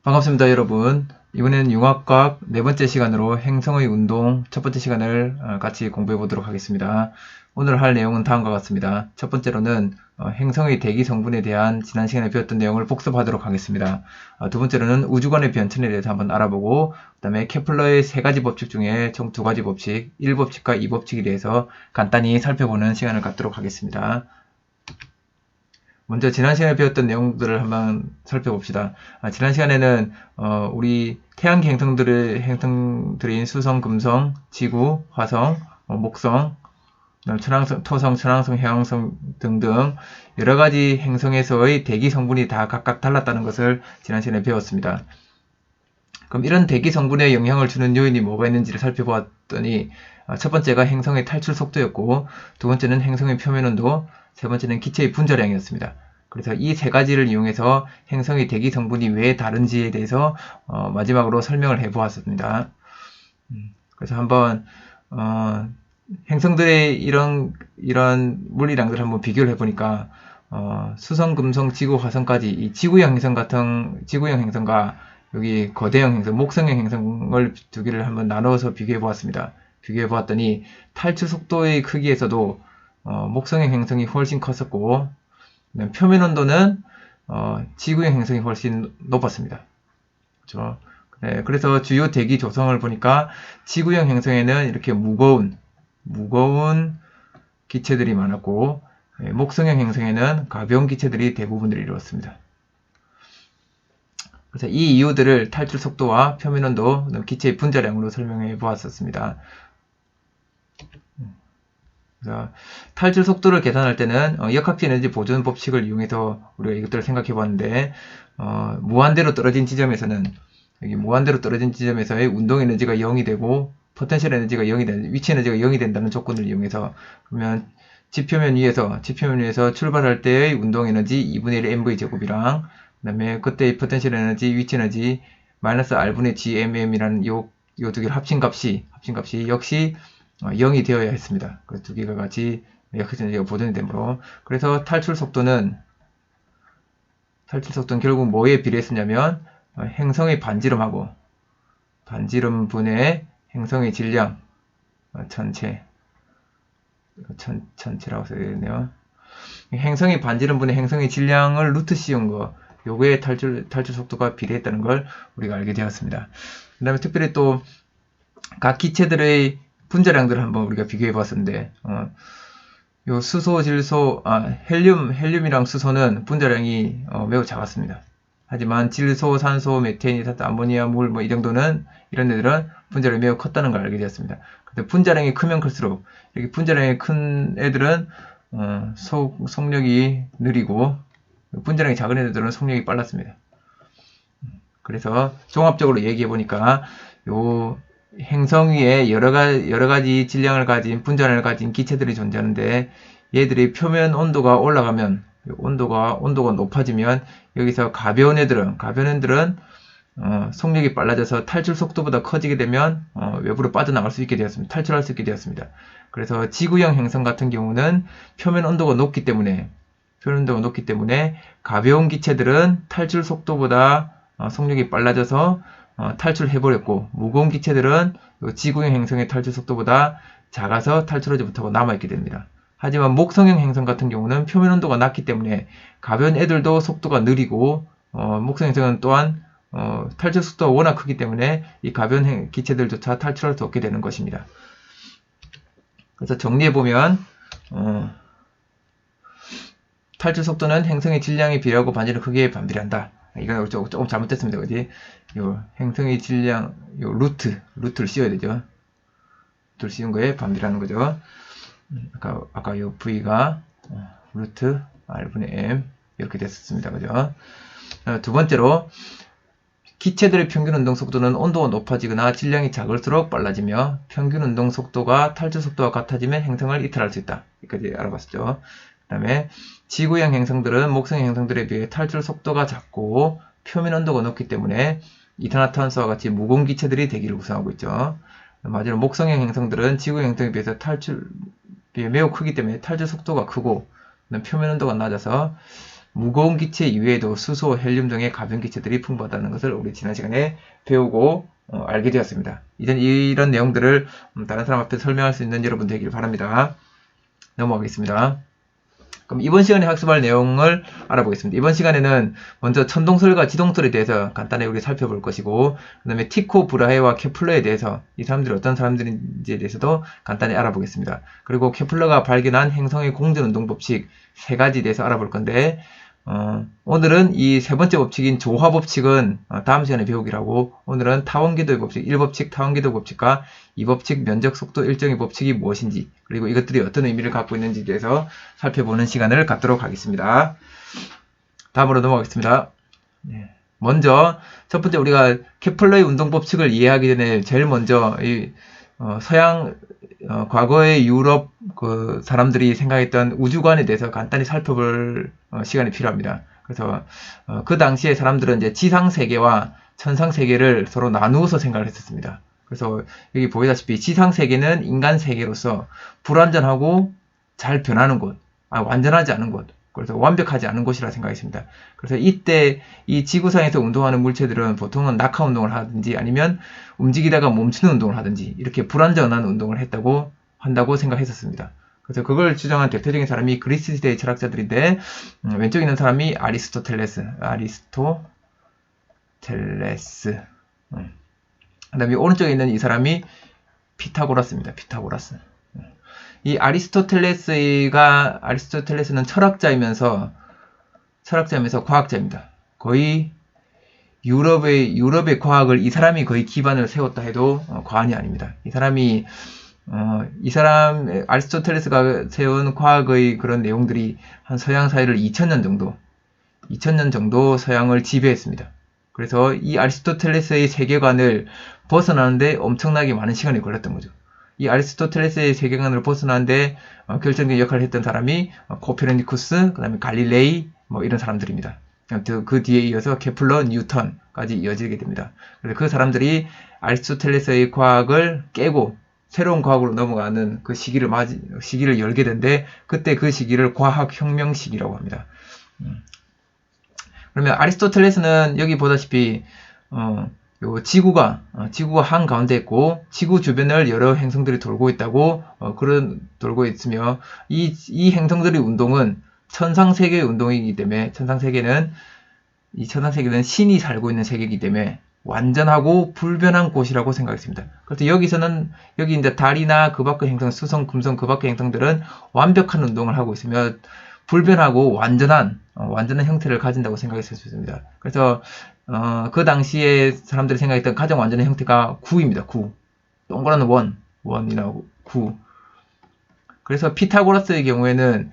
반갑습니다, 여러분. 이번에는 융합과학 네 번째 시간으로 행성의 운동 첫 번째 시간을 같이 공부해 보도록 하겠습니다. 오늘 할 내용은 다음과 같습니다. 첫 번째로는 행성의 대기 성분에 대한 지난 시간에 배웠던 내용을 복습하도록 하겠습니다. 두 번째로는 우주관의 변천에 대해서 한번 알아보고, 그 다음에 케플러의 세 가지 법칙 중에 총 두 가지 법칙, 1법칙과 2법칙에 대해서 간단히 살펴보는 시간을 갖도록 하겠습니다. 먼저 지난 시간에 배웠던 내용들을 한번 살펴봅시다. 지난 시간에는 우리 태양계 행성들인 수성, 금성, 지구, 화성, 목성, 천왕성, 토성, 천왕성, 해왕성 등등 여러가지 행성에서의 대기 성분이 다 각각 달랐다는 것을 지난 시간에 배웠습니다. 그럼 이런 대기 성분에 영향을 주는 요인이 뭐가 있는지를 살펴보았더니, 첫 번째가 행성의 탈출 속도였고, 두 번째는 행성의 표면 온도, 세 번째는 기체의 분자량이었습니다. 그래서 이 세 가지를 이용해서 행성의 대기 성분이 왜 다른지에 대해서 마지막으로 설명을 해보았습니다. 그래서 한번 행성들의 이런 물리량들을 한번 비교를 해보니까 수성, 금성, 지구, 화성까지 이 지구형 행성과 여기 거대형 행성, 목성형 행성을 두 개를 한번 나눠서 비교해 보았습니다. 비교해 보았더니 탈출 속도의 크기에서도 목성형 행성이 훨씬 컸었고, 표면 온도는 지구형 행성이 훨씬 높았습니다. 그렇죠? 네, 그래서 주요 대기 조성을 보니까 지구형 행성에는 이렇게 무거운 기체들이 많았고, 목성형 행성에는 가벼운 기체들이 대부분을 이루었습니다. 그래서 이 이유들을 탈출 속도와 표면 온도, 기체의 분자량으로 설명해 보았었습니다. 그래서 탈출 속도를 계산할 때는 역학적 에너지 보존 법칙을 이용해서 우리가 이것들을 생각해 봤는데, 무한대로 떨어진 지점에서는 여기 무한대로 떨어진 지점에서의 운동 에너지가 0이 되고 포텐셜 에너지가 0이 되는, 위치 에너지가 0이 된다는 조건을 이용해서, 그러면 지표면 위에서 출발할 때의 운동 에너지 2분의 1 mv 제곱이랑, 그 다음에 그때의 포텐셜 에너지, 위치 에너지 마이너스 r분의 gmm이라는 요 두 개를 합친 값이 역시 0이 되어야 했습니다. 그 두 개가 같이 역학적 에너지가 보존이 되므로. 그래서 탈출 속도는 결국 뭐에 비례했었냐면 행성의 반지름하고 반지름분의 행성의 질량 전체라고 써야 되겠네요. 행성의 반지름분의 행성의 질량을 루트 씌운 거, 요거에 탈출 속도가 비례했다는 걸 우리가 알게 되었습니다. 그 다음에 특별히 또 각 기체들의 분자량들을 한번 우리가 비교해 봤었는데, 요 수소, 질소, 헬륨이랑 수소는 분자량이 매우 작았습니다. 하지만 질소, 산소, 메테인, 이산화, 암모니아, 물, 이 정도는, 이런 애들은 분자량이 매우 컸다는 걸 알게 되었습니다. 근데 분자량이 크면 클수록, 이렇게 분자량이 큰 애들은, 속력이 느리고, 분자량이 작은 애들은 속력이 빨랐습니다. 그래서 종합적으로 얘기해 보니까, 요 행성 위에 여러 가지 질량을 가진, 분자량을 가진 기체들이 존재하는데, 얘들이 표면 온도가 올라가면, 온도가 높아지면, 여기서 가벼운 애들은 속력이 빨라져서 탈출 속도보다 커지게 되면 외부로 빠져나갈 수 있게 되었습니다. 탈출할 수 있게 되었습니다. 그래서 지구형 행성 같은 경우는 표면 온도가 높기 때문에 가벼운 기체들은 탈출 속도보다 속력이 빨라져서 탈출해버렸고, 무거운 기체들은 지구형 행성의 탈출 속도보다 작아서 탈출하지 못하고 남아있게 됩니다. 하지만 목성형 행성 같은 경우는 표면 온도가 낮기 때문에 가벼운 애들도 속도가 느리고, 목성 행성은 또한 탈출 속도가 워낙 크기 때문에 이 가벼운 기체들조차 탈출할 수 없게 되는 것입니다. 그래서 정리해보면, 탈출 속도는 행성의 질량에 비례하고 반지름 크기에 반비례한다. 이건 조금 잘못됐습니다. 그지? 요 행성의 질량, 요 루트를 씌워야 되죠. 루트를 씌운 거에 반비례하는 거죠. 아까 요 V가 루트 R분의 M 이렇게 됐었습니다. 그죠? 두 번째로, 기체들의 평균 운동 속도는 온도가 높아지거나 질량이 작을수록 빨라지며, 평균 운동 속도가 탈출 속도와 같아지면 행성을 이탈할 수 있다. 여기까지 알아봤었죠. 그 다음에 지구형 행성들은 목성형 행성들에 비해 탈출 속도가 작고 표면 온도가 높기 때문에 이산화탄소와 같이 무거운 기체들이 대기를 구성하고 있죠. 마지막으로 목성형 행성들은 지구형 행성에 비해서 매우 크기 때문에 탈출 속도가 크고 표면 온도가 낮아서 무거운 기체 이외에도 수소, 헬륨 등의 가벼운 기체들이 풍부하다는 것을 우리 지난 시간에 배우고 알게 되었습니다. 이젠 이런 내용들을 다른 사람 앞에 설명할 수 있는 여러분 되길 바랍니다. 넘어가겠습니다. 그럼 이번 시간에 학습할 내용을 알아보겠습니다. 이번 시간에는 먼저 천동설과 지동설에 대해서 간단히 우리 살펴볼 것이고, 그 다음에 티코 브라헤와 케플러에 대해서 이 사람들이 어떤 사람들인지에 대해서도 간단히 알아보겠습니다. 그리고 케플러가 발견한 행성의 공전운동 법칙 3가지에 대해서 알아볼 건데, 오늘은 이 세 번째 법칙인 조화 법칙은 다음 시간에 배우기로 하고, 오늘은 타원궤도의 법칙 1법칙 타원궤도 법칙과 2법칙 면적 속도 일정의 법칙이 무엇인지, 그리고 이것들이 어떤 의미를 갖고 있는지에 대해서 살펴보는 시간을 갖도록 하겠습니다. 다음으로 넘어가겠습니다. 먼저 첫 번째 우리가 케플러의 운동 법칙을 이해하기 전에 제일 먼저 이 서양 과거의 유럽 그 사람들이 생각했던 우주관에 대해서 간단히 살펴볼 시간이 필요합니다. 그래서 그 당시에 사람들은 이제 지상 세계와 천상 세계를 서로 나누어서 생각을 했었습니다. 그래서 여기 보이다시피 지상 세계는 인간 세계로서 불완전하고 잘 변하는 곳, 완전하지 않은 곳, 그래서 완벽하지 않은 곳이라 생각했습니다. 그래서 이때 이 지구상에서 운동하는 물체들은 보통은 낙하 운동을 하든지 아니면 움직이다가 멈추는 운동을 하든지 이렇게 불완전한 운동을 한다고 생각했었습니다. 그래서 그걸 주장한 대표적인 사람이 그리스 시대의 철학자들인데, 왼쪽에 있는 사람이 아리스토텔레스. 그 다음에 오른쪽에 있는 이 사람이 피타고라스입니다. 피타고라스. 이 아리스토텔레스는 철학자이면서 과학자입니다. 거의 유럽의 과학을 이 사람이 거의 기반을 세웠다 해도 과언이 아닙니다. 아리스토텔레스가 세운 과학의 그런 내용들이 한 서양 사회를 2000년 정도 서양을 지배했습니다. 그래서 이 아리스토텔레스의 세계관을 벗어나는데 엄청나게 많은 시간이 걸렸던 거죠. 이 아리스토텔레스의 세계관을 벗어나는데 결정적인 역할을 했던 사람이 코페르니쿠스, 그 다음에 갈릴레이, 이런 사람들입니다. 그 뒤에 이어서 케플러, 뉴턴까지 이어지게 됩니다. 그래서 그 사람들이 아리스토텔레스의 과학을 깨고 새로운 과학으로 넘어가는 그 시기를 열게 된데, 그때 그 시기를 과학혁명 시기라고 합니다. 그러면 아리스토텔레스는 여기 보다시피 지구가 한가운데 있고 지구 주변을 여러 행성들이 돌고 있다고 돌고 있으며, 이 행성들의 운동은 천상세계의 운동이기 때문에 천상세계는 신이 살고 있는 세계이기 때문에 완전하고 불변한 곳이라고 생각했습니다. 그래서 여기 이제 달이나 그 밖의 행성, 수성, 금성 그 밖의 행성들은 완벽한 운동을 하고 있으며 불변하고 완전한 형태를 가진다고 생각했었습니다. 그래서 그 당시에 사람들이 생각했던 가장 완전한 형태가 구입니다. 구. 동그란 원이나 구. 그래서 피타고라스의 경우에는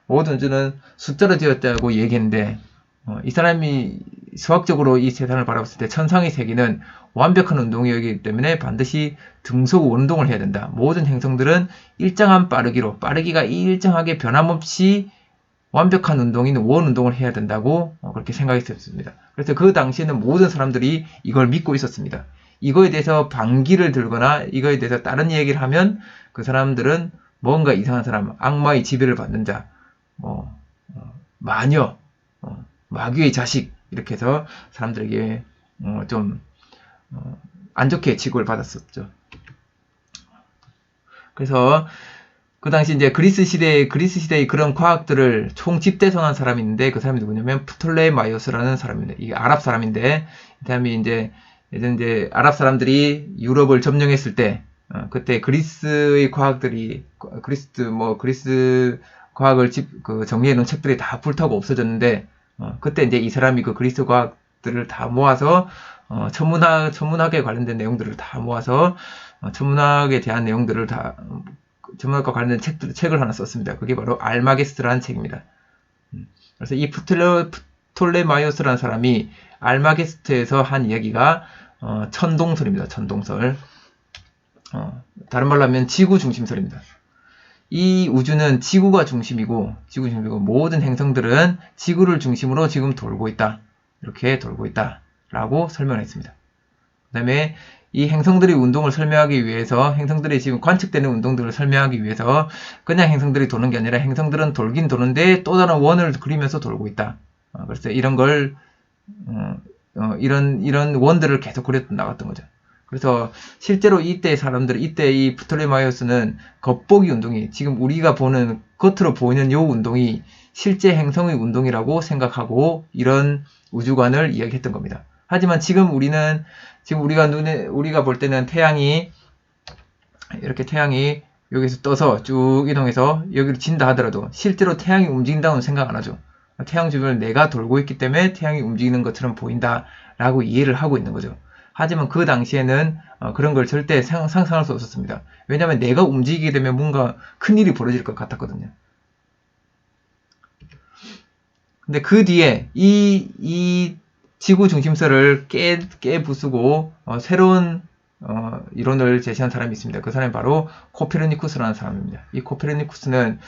모든 우주는 숫자로 되었다고 얘기했는데, 이 사람이 수학적으로 이 세상을 바라봤을 때 천상의 세계는 완벽한 운동이기 때문에 반드시 등속 원운동을 해야 된다. 모든 행성들은 일정한 빠르기가 일정하게 변함없이 완벽한 운동인 원운동을 해야 된다고 그렇게 생각했었습니다. 그래서 그 당시에는 모든 사람들이 이걸 믿고 있었습니다. 이거에 대해서 반기를 들거나 이거에 대해서 다른 얘기를 하면 그 사람들은 뭔가 이상한 사람, 악마의 지배를 받는 자, 마녀, 마귀의 자식, 이렇게 해서 사람들에게 좀 안 좋게 취급을 받았었죠. 그래서 그 당시 이제 그리스 시대의 그런 과학들을 총 집대성한 사람이 있는데, 그 사람이 누구냐면 프톨레마이오스라는 사람입니다. 이게 아랍 사람인데, 이 사람이 예전 아랍 사람들이 유럽을 점령했을 때, 그때 그리스의 과학들이 그리스 과학을 정리해 놓은 책들이 다 불타고 없어졌는데, 그때 이제 이 사람이 그 그리스 과학들을 다 모아서 천문학에 관련된 내용들을 다 모아서 천문학에 대한 내용들을 천문학과 관련된 책을 하나 썼습니다. 그게 바로 알마게스트라는 책입니다. 그래서 이 프톨레마이오스라는 사람이 알마게스트에서 한 이야기가 천동설입니다. 천동설. 다른 말로 하면 지구 중심설입니다. 이 우주는 지구가 중심이고 모든 행성들은 지구를 중심으로 지금 돌고 있다. 이렇게 돌고 있다. 라고 설명했습니다. 그 다음에 이 행성들의 운동을 설명하기 위해서, 행성들이 지금 관측되는 운동들을 설명하기 위해서 그냥 행성들이 도는 게 아니라 행성들은 돌긴 도는데 또 다른 원을 그리면서 돌고 있다. 그래서 이런 걸 이런 원들을 계속 그려 나갔던 거죠. 그래서 실제로 이때 사람들, 이때 이 프톨레마이오스는 겉보기 운동이, 지금 우리가 보는 겉으로 보이는 요 운동이 실제 행성의 운동이라고 생각하고 이런 우주관을 이야기했던 겁니다. 하지만 지금 우리가 볼 때는 태양이 여기서 떠서 쭉 이동해서 여기로 진다 하더라도 실제로 태양이 움직인다고는 생각 안 하죠. 태양 주변을 내가 돌고 있기 때문에 태양이 움직이는 것처럼 보인다라고 이해를 하고 있는 거죠. 하지만 그 당시에는 그런 걸 절대 상상할 수 없었습니다. 왜냐하면 내가 움직이게 되면 뭔가 큰일이 벌어질 것 같았거든요. 근데 그 뒤에 이 지구 중심설을 깨부수고 새로운 이론을 제시한 사람이 있습니다. 그 사람이 바로 코페르니쿠스라는 사람입니다. 이 코페르니쿠스는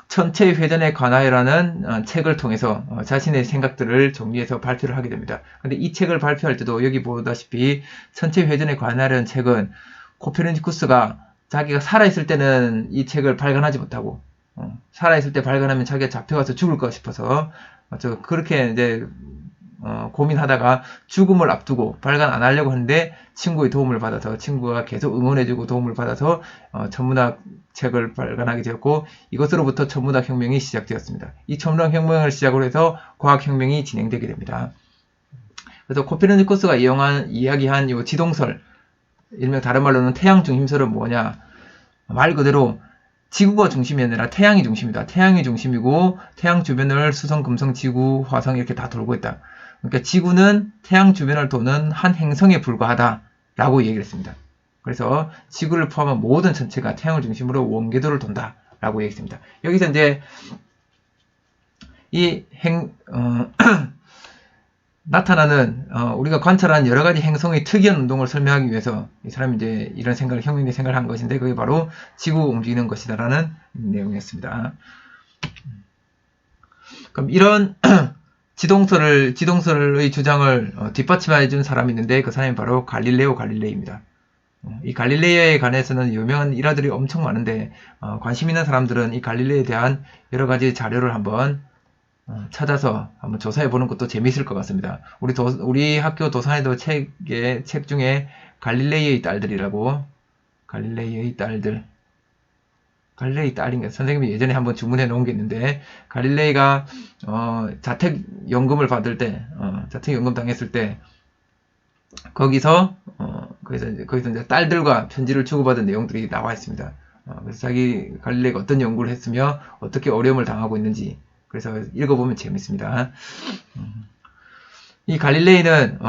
천체 회전에 관하여라는 책을 통해서 자신의 생각들을 정리해서 발표를 하게 됩니다. 근데 이 책을 발표할 때도 여기 보다시피 천체 회전에 관하여라는 책은 코페르니쿠스가 자기가 살아있을 때는 이 책을 발간하지 못하고 살아있을 때 발간하면 자기가 잡혀가서 죽을까 싶어서 그렇게 이제 고민하다가 죽음을 앞두고 발간 안 하려고 하는데 친구의 도움을 받아서, 친구가 계속 응원해주고 도움을 받아서 천문학 책을 발간하게 되었고, 이것으로부터 천문학 혁명이 시작되었습니다. 이 천문학 혁명을 시작으로 해서 과학 혁명이 진행되게 됩니다. 그래서 코페르니쿠스가 이야기한 이 지동설, 일명 다른 말로는 태양 중심설은 뭐냐, 말 그대로 지구가 중심이 아니라 태양이 중심이다. 태양이 중심이고 태양 주변을 수성, 금성, 지구, 화성 이렇게 다 돌고 있다. 그러니까 지구는 태양 주변을 도는 한 행성에 불과하다라고 얘기를 했습니다. 그래서 지구를 포함한 모든 전체가 태양을 중심으로 원궤도를 돈다라고 얘기했습니다. 여기서 이제 나타나는 우리가 관찰한 여러 가지 행성의 특이한 운동을 설명하기 위해서 이 사람이 이제 이런 혁명의 생각을 한 것인데, 그게 바로 지구 움직이는 것이다라는 내용이었습니다. 그럼 이런 지동설의 주장을 뒷받침해 준 사람이 있는데, 그 사람이 바로 갈릴레오 갈릴레이입니다. 이 갈릴레이에 관해서는 유명한 일화들이 엄청 많은데 관심 있는 사람들은 이 갈릴레이에 대한 여러 가지 자료를 한번 찾아서 한번 조사해 보는 것도 재미있을 것 같습니다. 우리 학교 도서관에도 책 중에 갈릴레이의 딸들이라고, 갈릴레이의 딸인가, 선생님이 예전에 한번 주문해 놓은 게 있는데, 갈릴레이가 자택연금을 받을 때, 자택연금 당했을 때 거기서 이제 딸들과 편지를 주고받은 내용들이 나와 있습니다. 그래서 갈릴레이가 어떤 연구를 했으며 어떻게 어려움을 당하고 있는지, 그래서 읽어보면 재밌습니다. 이 갈릴레이는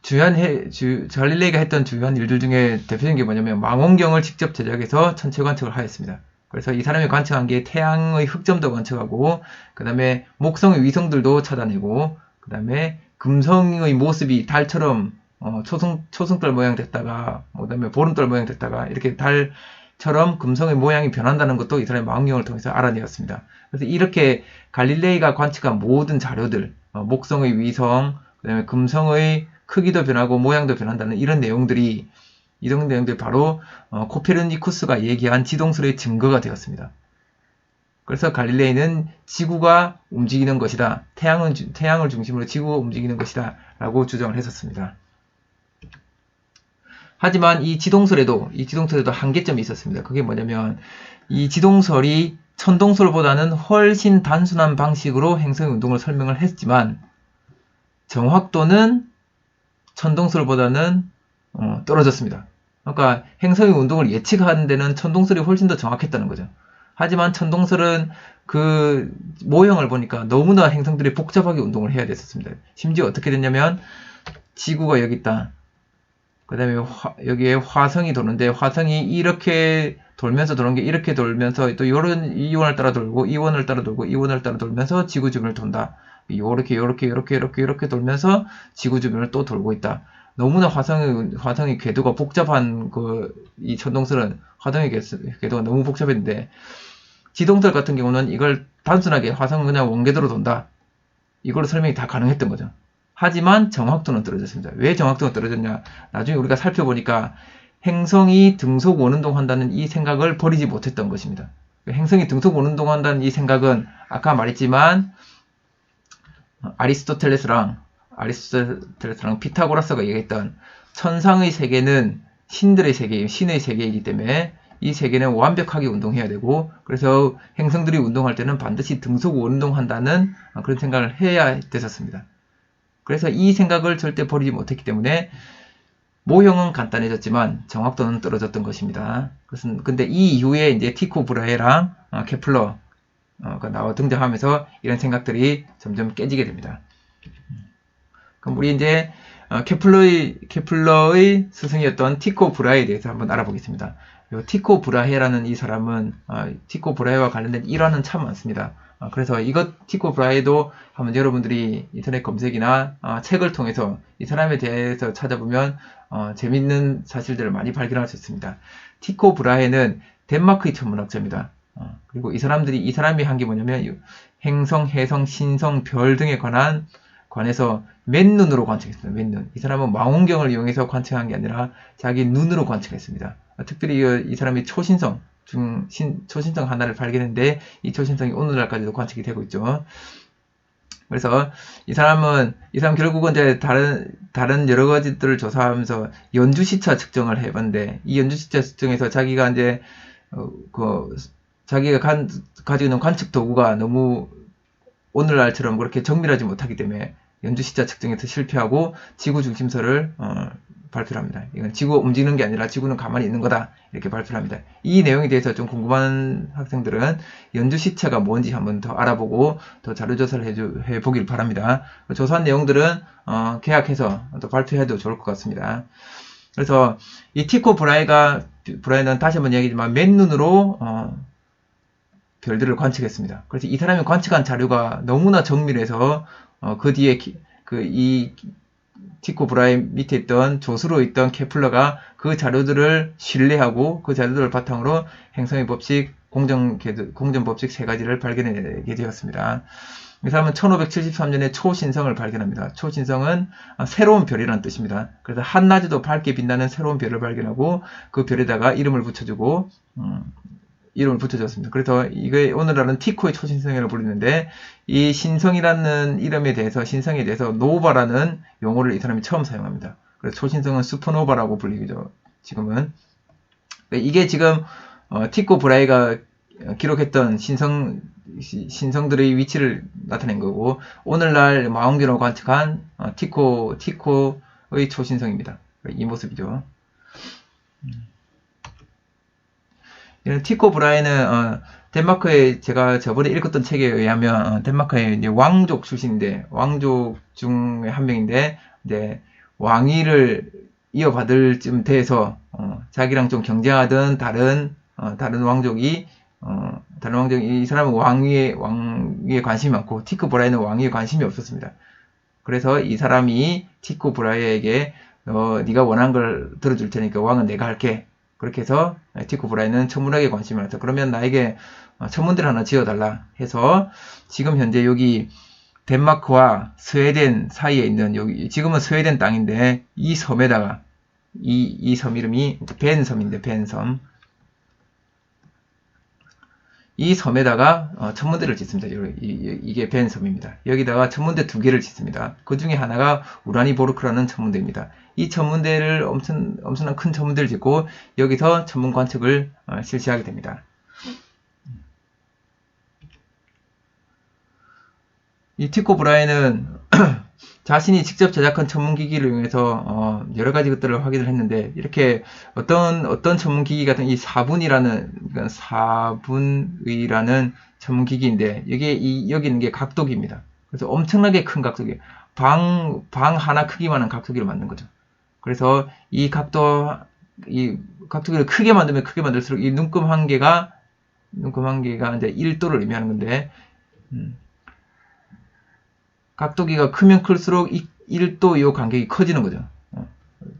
갈릴레이가 했던 주요한 일들 중에 대표적인 게 뭐냐면 망원경을 직접 제작해서 천체 관측을 하였습니다. 그래서 이 사람이 관측한 게 태양의 흑점도 관측하고, 그 다음에 목성의 위성들도 찾아내고, 그 다음에 금성의 모습이 달처럼 초승달 모양 됐다가, 그 다음에 보름달 모양 됐다가 이렇게 달처럼 금성의 모양이 변한다는 것도 이 사람의 망원경을 통해서 알아내었습니다. 그래서 이렇게 갈릴레이가 관측한 모든 자료들, 목성의 위성, 그 다음에 금성의 크기도 변하고 모양도 변한다는 이런 내용들이 바로 코페르니쿠스가 얘기한 지동설의 증거가 되었습니다. 그래서 갈릴레이는 지구가 움직이는 것이다, 태양을 중심으로 지구가 움직이는 것이다 라고 주장을 했었습니다. 하지만 이 지동설에도 한계점이 있었습니다. 그게 뭐냐면 이 지동설이 천동설보다는 훨씬 단순한 방식으로 행성의 운동을 설명을 했지만 정확도는 천동설보다는 떨어졌습니다. 그러니까 행성의 운동을 예측하는 데는 천동설이 훨씬 더 정확했다는 거죠. 하지만 천동설은 그 모형을 보니까 너무나 행성들이 복잡하게 운동을 해야 됐었습니다. 심지어 어떻게 됐냐면 지구가 여기 있다. 그 다음에 여기에 화성이 도는데, 화성이 이렇게 돌면서 도는 게 이렇게 돌면서 또 이 원을 따라 돌고 이 원을 따라 돌고 이 원을 따라 돌면서 지구 주변을 돈다. 이렇게 돌면서 지구 주변을 또 돌고 있다. 너무나 화성의 궤도가 복잡한 이 천동설은 화성의 궤도가 너무 복잡했는데, 지동설 같은 경우는 이걸 단순하게 화성은 그냥 원궤도로 돈다, 이걸로 설명이 다 가능했던 거죠. 하지만 정확도는 떨어졌습니다. 왜 정확도가 떨어졌냐? 나중에 우리가 살펴보니까 행성이 등속 원운동 한다는 이 생각을 버리지 못했던 것입니다. 행성이 등속 원운동 한다는 이 생각은 아까 말했지만 아리스토텔레스랑 피타고라스가 얘기했던 천상의 세계는 신들의 세계이기 신의 세계이기 때문에 이 세계는 완벽하게 운동해야 되고, 그래서 행성들이 운동할 때는 반드시 등속 원운동한다는 그런 생각을 해야 됐었습니다. 그래서 이 생각을 절대 버리지 못했기 때문에 모형은 간단해졌지만 정확도는 떨어졌던 것입니다. 근데 이 이후에 이제 티코 브라헤랑 케플러가 나와 등장하면서 이런 생각들이 점점 깨지게 됩니다. 그럼 우리 이제 케플러의 스승이었던 티코 브라헤에 대해서 한번 알아보겠습니다. 티코 브라헤라는 이 사람은 티코 브라헤와 관련된 일화는 참 많습니다. 그래서 이것 티코 브라헤도 한번 여러분들이 인터넷 검색이나 책을 통해서 이 사람에 대해서 찾아보면 재밌는 사실들을 많이 발견할 수 있습니다. 티코 브라헤는 덴마크의 천문학자입니다. 그리고 이 사람이 한 게 뭐냐면 행성, 해성, 신성, 별 등에 관해서 맨눈으로 관측했습니다. 맨눈. 이 사람은 망원경을 이용해서 관측한 게 아니라 자기 눈으로 관측했습니다. 특별히 이 사람이 초신성 하나를 발견했는데 이 초신성이 오늘날까지도 관측이 되고 있죠. 그래서 이 사람 결국은 이제 다른 여러 가지들을 조사하면서 연주시차 측정을 해봤는데, 이 연주시차 측정에서 자기가 이제 자기가 가지고 있는 관측 도구가 너무 오늘날처럼 그렇게 정밀하지 못하기 때문에 연주시차 측정에서 실패하고 지구 중심설을 발표를 합니다. 이건 지구가 움직이는 게 아니라 지구는 가만히 있는 거다, 이렇게 발표를 합니다. 이 내용에 대해서 좀 궁금한 학생들은 연주시차가 뭔지 한번 더 알아보고 더 자료조사를 해보길 바랍니다. 조사한 내용들은 계약해서 또 발표해도 좋을 것 같습니다. 그래서 이 티코 브라헤는 다시 한번 얘기지만 맨눈으로 별들을 관측했습니다. 그래서 이 사람이 관측한 자료가 너무나 정밀해서 그 뒤에 이 티코 브라헤 밑에 있던 조수로 있던 케플러가 그 자료들을 신뢰하고 그 자료들을 바탕으로 행성의 법칙, 공전 법칙 세 가지를 발견하게 되었습니다. 이 사람은 1573년에 초신성을 발견합니다. 초신성은 새로운 별이라는 뜻입니다. 그래서 한낮에도 밝게 빛나는 새로운 별을 발견하고 그 별에다가 이름을 붙여줬습니다. 그래서 이게 오늘날은 티코의 초신성이라고 부르는데, 이 신성이라는 이름에 대해서, 신성에 대해서 노바라는 용어를 이 사람이 처음 사용합니다. 그래서 초신성은 슈퍼노바라고 불리죠, 지금은. 이게 지금 티코 브라헤가 기록했던 신성들의 위치를 나타낸 거고, 오늘날 망원경으로 관측한 티코의 초신성입니다. 이 모습이죠. 티코 브라헤는 덴마크의, 제가 저번에 읽었던 책에 의하면 덴마크의 이제 왕족 출신인데, 왕족 중에 한 명인데, 이제 왕위를 이어받을 쯤 돼서 자기랑 좀 경쟁하던 다른 왕족이 이 사람은 왕위에 관심이 많고 티코 브라헤는 왕위에 관심이 없었습니다. 그래서 이 사람이 티코 브라헤에게 네가 원하는 걸 들어줄 테니까 왕은 내가 할게. 그렇게 해서 티코 브라헤는 천문학에 관심이 많다. 그러면 나에게 천문대를 하나 지어달라 해서, 지금 현재 여기 덴마크와 스웨덴 사이에 있는, 여기 지금은 스웨덴 땅인데, 이 섬에다가 이 섬 이름이 벤섬인데, 벤섬, 이 섬에다가 천문대를 짓습니다. 이게 벤섬입니다. 여기다가 천문대 2개를 짓습니다. 그 중에 하나가 우라니보르크라는 천문대입니다. 이 천문대를 엄청난 큰 천문대를 짓고 여기서 천문 관측을 실시하게 됩니다. 이 티코 브라헤는 자신이 직접 제작한 천문기기를 이용해서 여러 가지 것들을 확인을 했는데, 이렇게 어떤 천문기기 같은 이 4분의라는 천문기기인데, 여기 있는 게 각도기입니다. 그래서 엄청나게 큰 각도기, 방 하나 크기만한 각도기를 만든 거죠. 그래서 이 각도기를 크게 만들면 크게 만들수록 이 눈금 한 개가 이제 1도를 의미하는 건데, 각도기가 크면 클수록 1도 이 간격이 커지는 거죠.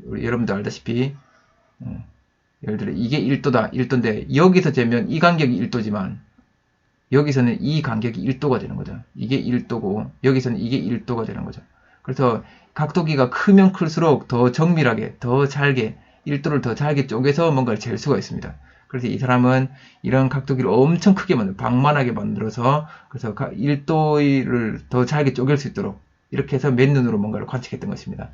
우리 여러분도 알다시피, 예를 들어 이게 1도인데 여기서 재면 이 간격이 1도지만 여기서는 이 간격이 1도가 되는 거죠. 이게 1도고 여기서는 이게 1도가 되는 거죠. 그래서 각도기가 크면 클수록 더 정밀하게, 더 잘게, 1도를 더 잘게 쪼개서 뭔가를 잴 수가 있습니다. 그래서 이 사람은 이런 각도기를 엄청 크게 방만하게 만들어서 그래서 1도를 더 잘게 쪼갤 수 있도록 이렇게 해서 맨눈으로 뭔가를 관측했던 것입니다.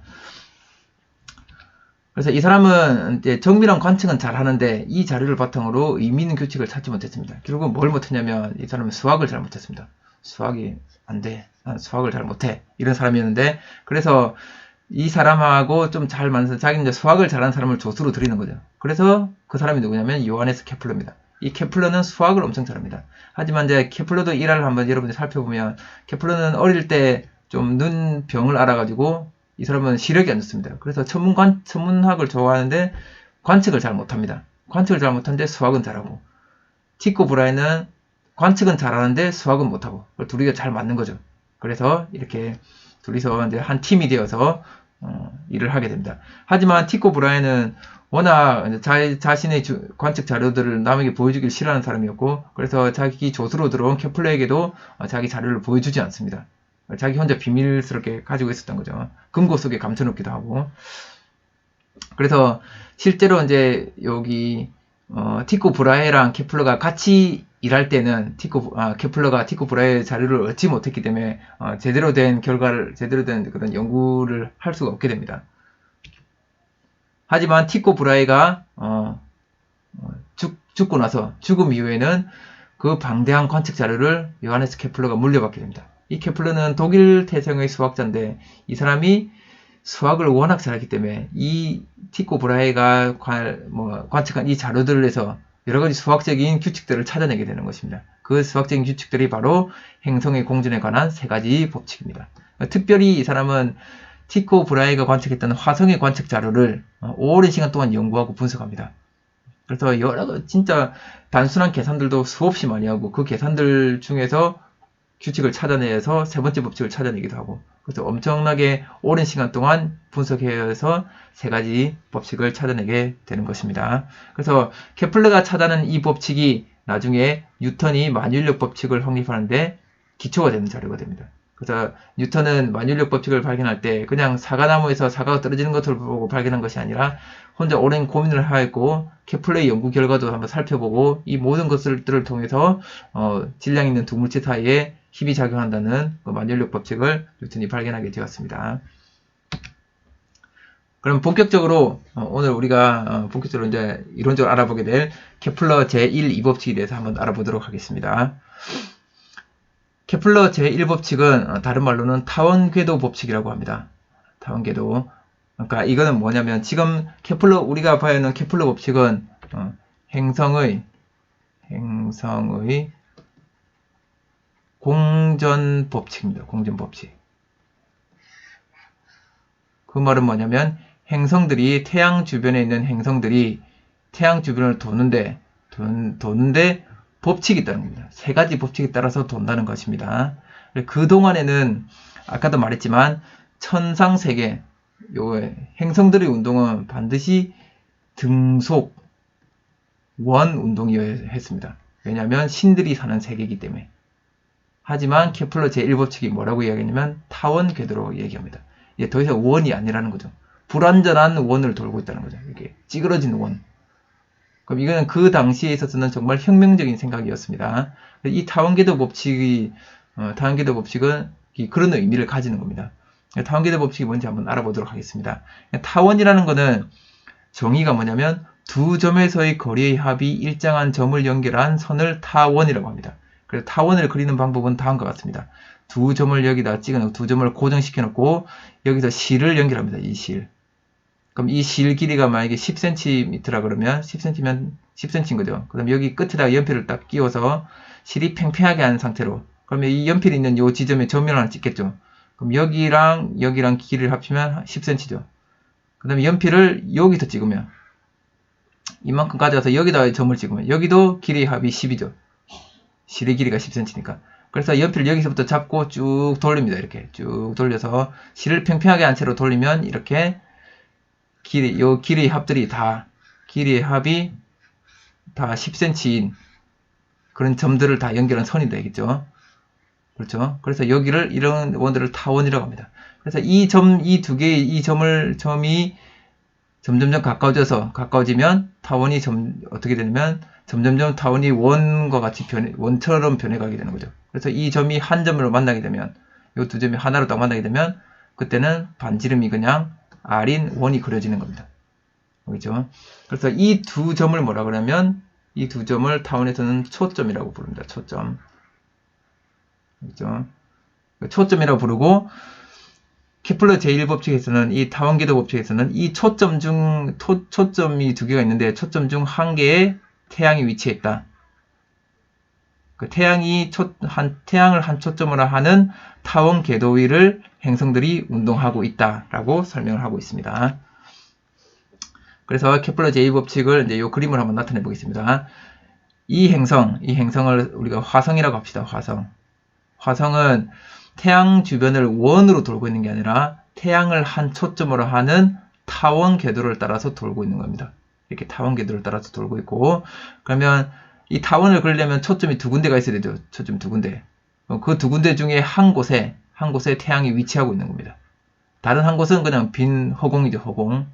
그래서 이 사람은 이제 정밀한 관측은 잘 하는데 이 자료를 바탕으로 의미 있는 규칙을 찾지 못했습니다. 결국은 뭘 못했냐면 이 사람은 수학을 잘 못했습니다. 수학이 안 돼. 난 수학을 잘 못해. 이런 사람이었는데 그래서 이 사람하고 좀 잘 맞는 자기는 이제 수학을 잘하는 사람을 조수로 들이는 거죠. 그래서 그 사람이 누구냐면 요하네스 케플러입니다. 이 케플러는 수학을 엄청 잘합니다. 하지만 이제 케플러도 일화를 한번 여러분들 살펴보면 케플러는 어릴 때 좀 눈 병을 앓아가지고 이 사람은 시력이 안 좋습니다. 그래서 천문학을 좋아하는데 관측을 잘 못합니다. 관측을 잘 못하는데 수학은 잘하고 티코 브라이는 관측은 잘하는데 수학은 못하고 둘이가 잘 맞는 거죠. 그래서 이렇게 둘이서 이제 한 팀이 되어서 일을 하게 됩니다. 하지만 티코 브라이는 워낙 자신의 관측 자료들을 남에게 보여주길 싫어하는 사람이었고 그래서 자기 조수로 들어온 케플러에게도 자기 자료를 보여주지 않습니다. 자기 혼자 비밀스럽게 가지고 있었던 거죠. 금고 속에 감춰놓기도 하고. 그래서 실제로 이제 여기 티코 브라헤랑 케플러가 같이 일할 때는 케플러가 티코 브라헤의 자료를 얻지 못했기 때문에 제대로 된 그런 연구를 할 수가 없게 됩니다. 하지만 티코 브라헤가 죽고 나서 죽음 이후에는 그 방대한 관측 자료를 요하네스 케플러가 물려받게 됩니다. 이 케플러는 독일 태생의 수학자인데 이 사람이 수학을 워낙 잘하기 때문에 이 티코 브라헤가 관측한 이 자료들에서 여러 가지 수학적인 규칙들을 찾아내게 되는 것입니다. 그 수학적인 규칙들이 바로 행성의 공전에 관한 세 가지 법칙입니다. 특별히 이 사람은 티코 브라헤가 관측했던 화성의 관측 자료를 오랜 시간 동안 연구하고 분석합니다. 그래서 진짜 단순한 계산들도 수없이 많이 하고 그 계산들 중에서 규칙을 찾아내서 세 번째 법칙을 찾아내기도 하고 그래서 엄청나게 오랜 시간 동안 분석해서 세 가지 법칙을 찾아내게 되는 것입니다. 그래서 케플러가 찾아낸 이 법칙이 나중에 뉴턴이 만유인력 법칙을 확립하는데 기초가 되는 자료가 됩니다. 그래서 뉴턴은 만유인력 법칙을 발견할 때 그냥 사과나무에서 사과가 떨어지는 것을 보고 발견한 것이 아니라 혼자 오랜 고민을 하였고 케플러의 연구 결과도 한번 살펴보고 이 모든 것들을 통해서 질량 있는 두 물체 사이에 힘이 작용한다는 만유인력 법칙을 뉴턴이 발견하게 되었습니다. 그럼 본격적으로 오늘 우리가 본격적으로 이제 이론적으로 알아보게 될 케플러 제1, 2법칙에 대해서 한번 알아보도록 하겠습니다. 케플러 제1법칙은 다른 말로는 타원 궤도 법칙이라고 합니다. 타원 궤도. 그러니까 이거는 뭐냐면 지금 우리가 봐야 하는 케플러 법칙은 행성의 공전 법칙입니다. 공전 법칙. 그 말은 뭐냐면 행성들이 태양 주변에 있는 행성들이 태양 주변을 도는데 법칙이 있다는 겁니다. 세 가지 법칙에 따라서 돈다는 것입니다. 그동안에는 아까도 말했지만 천상세계 행성들의 운동은 반드시 등속 원 운동이어야 했습니다. 왜냐하면 신들이 사는 세계이기 때문에. 하지만 케플러 제1법칙이 뭐라고 이야기하냐면 타원 궤도로 얘기합니다. 이게 더 이상 원이 아니라는 거죠. 불완전한 원을 돌고 있다는 거죠. 이게 찌그러진 원. 그럼 이거는 그 당시에 있어서는 정말 혁명적인 생각이었습니다. 이 타원궤도 법칙은 그런 의미를 가지는 겁니다. 타원궤도 법칙이 뭔지 한번 알아보도록 하겠습니다. 타원이라는 거는 정의가 뭐냐면 두 점에서의 거리의 합이 일정한 점을 연결한 선을 타원이라고 합니다. 그래서 타원을 그리는 방법은 다음과 같습니다. 두 점을 여기다 찍어놓고 두 점을 고정시켜 놓고 여기서 실을 연결합니다. 이 실. 그럼 이 실 길이가 만약에 10cm라 그러면 10cm면 10cm인 거죠. 그럼 여기 끝에다가 연필을 딱 끼워서 실이 팽팽하게 한 상태로 그러면 이 연필이 있는 이 지점에 점을 하나 찍겠죠. 그럼 여기랑 길이를 합치면 10cm죠. 그 다음에 연필을 여기서 찍으면 이만큼 가져와서 여기다가 점을 찍으면 여기도 길이의 합이 10이죠. 실의 길이가 10cm니까. 그래서 연필을 여기서부터 잡고 쭉 돌립니다. 이렇게 쭉 돌려서 실을 팽팽하게 한 채로 돌리면 이렇게 길이의 합이 다 10cm인 그런 점들을 다 연결한 선이 되겠죠. 그렇죠. 그래서 여기를 이런 원들을 타원이라고 합니다. 그래서 이 두 개의 이 점이 점점점 가까워지면 타원이 어떻게 되냐면 점점점 타원이 원과 같이 원처럼 변해가게 되는 거죠. 그래서 이 점이 한 점으로 만나게 되면, 이 두 점이 하나로 딱 만나게 되면, 그때는 반지름이 그냥 R인 원이 그려지는 겁니다. 그렇죠? 그래서 이 두 점을 뭐라 그러냐면, 이 두 점을 타원에서는 초점이라고 부릅니다. 초점. 그렇죠? 초점이라고 부르고, 케플러 제1법칙에서는, 이 타원궤도 법칙에서는 이 초점이 두 개가 있는데, 초점 중 한 개에 태양이 위치해 있다. 그 태양을 한 초점으로 하는 타원 궤도 위를 행성들이 운동하고 있다라고 설명을 하고 있습니다. 그래서 케플러 제2법칙을 이제 이 그림을 한번 나타내 보겠습니다. 이 행성을 우리가 화성이라고 합시다. 화성은 태양 주변을 원으로 돌고 있는 게 아니라 태양을 한 초점으로 하는 타원 궤도를 따라서 돌고 있는 겁니다. 이렇게 타원 궤도를 따라서 돌고 있고, 그러면 이 타원을 그리려면 초점이 두 군데가 있어야 되죠. 초점 두 군데. 그 두 군데 중에 한 곳에 태양이 위치하고 있는 겁니다. 다른 한 곳은 그냥 빈 허공이죠. 허공.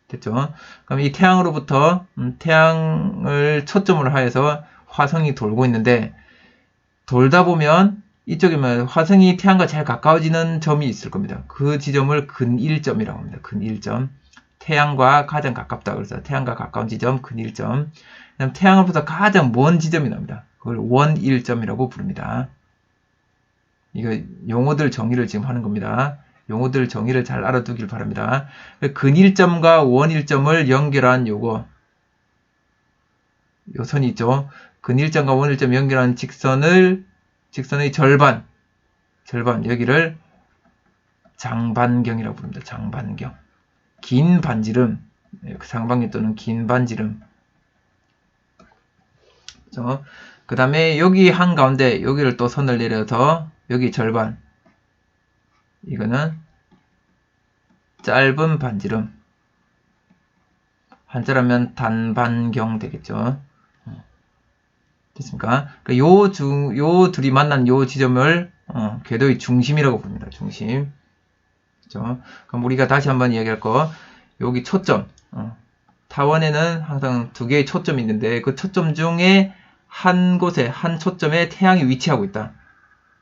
됐죠? 그럼 이 태양으로부터 태양을 초점으로 하여서 화성이 돌고 있는데, 돌다 보면 이쪽이면 화성이 태양과 제일 가까워지는 점이 있을 겁니다. 그 지점을 근일점이라고 합니다. 근일점. 태양과 가장 가깝다. 그래서 태양과 가까운 지점, 근일점. 그다음 태양으로부터 가장 먼 지점이 나옵니다. 그걸 원일점이라고 부릅니다. 이거 용어들 정의를 지금 하는 겁니다. 용어들 정의를 잘 알아두길 바랍니다. 근일점과 원일점을 연결한 요 선이 있죠. 근일점과 원일점 연결한 직선의 절반 여기를 장반경이라고 부릅니다. 장반경. 긴 반지름, 상반경 또는 긴 반지름. 그 다음에 여기 한가운데 여기를 또 선을 내려서 여기 절반, 이거는 짧은 반지름. 한자라면 단반경 되겠죠. 됐습니까? 요 둘이 만난 요 지점을 궤도의 중심이라고 부릅니다. 중심. 그렇죠? 그럼 우리가 다시 한번 이야기할 거, 여기 초점. 타원에는 항상 두 개의 초점이 있는데, 그 초점 중에 한 곳에, 한 초점에 태양이 위치하고 있다.